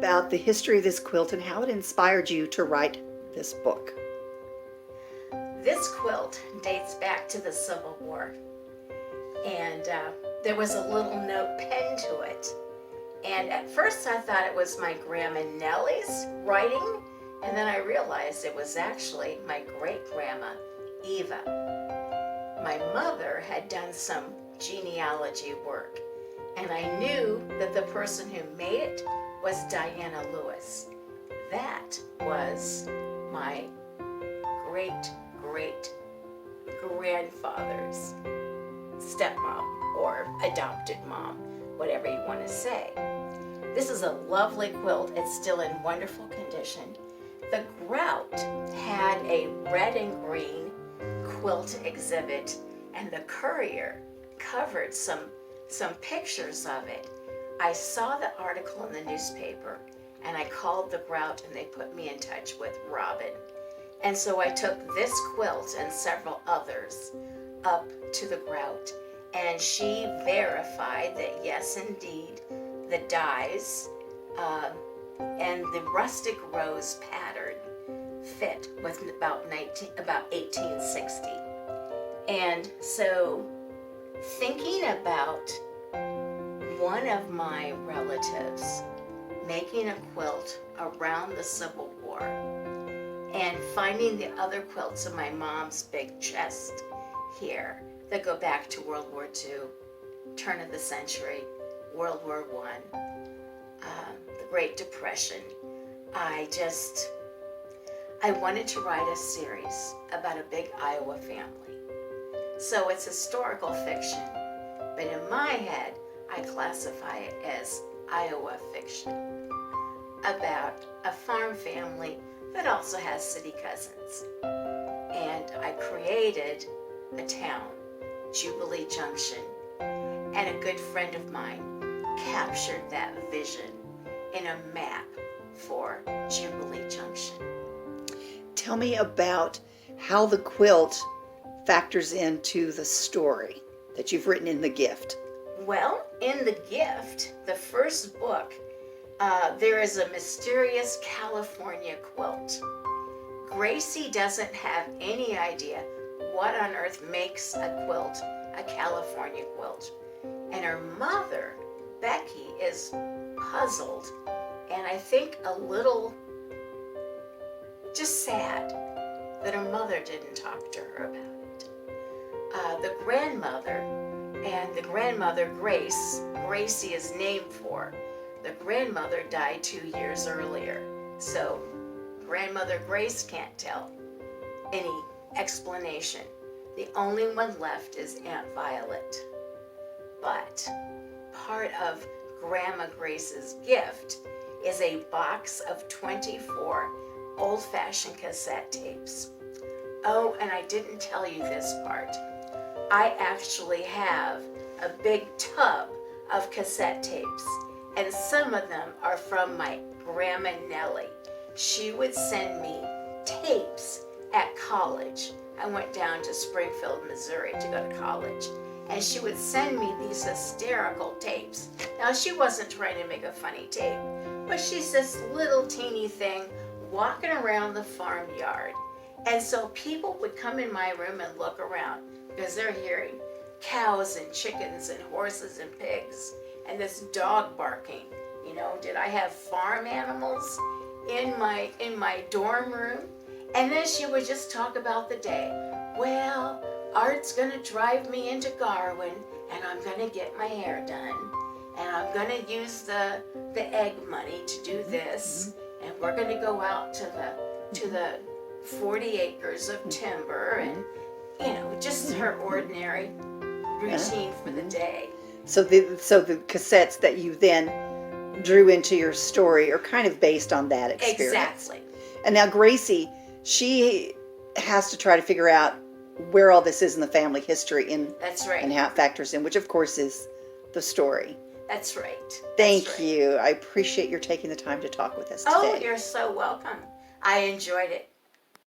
about the history of this quilt and how it inspired you to write this book. This quilt dates back to the Civil War, and there was a little note penned to it. And at first I thought it was my grandma Nellie's writing, and then I realized it was actually my great-grandma Eva. My mother had done some genealogy work, and I knew that the person who made it was Diana Lewis. That was my great-great-grandfather's stepmom or adopted mom, whatever you want to say. This is a lovely quilt. It's still in wonderful condition. The Grout had a red and green quilt exhibit, and the Courier covered some pictures of it. I saw the article in the newspaper, and I called the Grout, and they put me in touch with Robin. And so I took this quilt and several others up to the Grout, and she verified that yes, indeed, the dies and the rustic rose pattern fit with about 1860. And so, thinking about one of my relatives making a quilt around the Civil War and finding the other quilts in my mom's big chest here that go back to World War II, turn of the century, World War I, the Great Depression, I wanted to write a series about a big Iowa family. So it's historical fiction, but in my head, I classify it as Iowa fiction about a farm family that also has city cousins. And I created a town, Jubilee Junction, and a good friend of mine captured that vision in a map for Jubilee Junction. Tell me about how the quilt factors into the story that you've written in The Gift. Well, in The Gift, the first book, there is a mysterious California quilt. Gracie doesn't have any idea what on earth makes a quilt a California quilt. And her mother, Becky, is puzzled and I think a little just sad that her mother didn't talk to her about it. The grandmother and the grandmother Gracie is named for. The grandmother died 2 years earlier, so grandmother Grace can't tell any explanation. The only one left is Aunt Violet. But part of Grandma Grace's gift is a box of 24 old-fashioned cassette tapes. Oh, and I didn't tell you this part. I actually have a big tub of cassette tapes, and some of them are from my Grandma Nellie. She would send me tapes at college. I went down to Springfield, Missouri to go to college, and she would send me these hysterical tapes. Now, she wasn't trying to make a funny tape, but she's this little teeny thing walking around the farmyard. And so people would come in my room and look around because they're hearing cows and chickens and horses and pigs and this dog barking. You know, did I have farm animals in my dorm room? And then she would just talk about the day. Well, Art's gonna drive me into Garwin and I'm gonna get my hair done. And I'm gonna use the egg money to do this. And we're gonna go out to the 40 acres of timber and, you know, just her ordinary routine for the day. So the cassettes that you then drew into your story are kind of based on that experience. Exactly. And now Gracie, she has to try to figure out where all this is in the family history That's right. and how it factors in, which of course is the story. That's right. Thank That's right. you. I appreciate your taking the time to talk with us today. Oh, you're so welcome. I enjoyed it.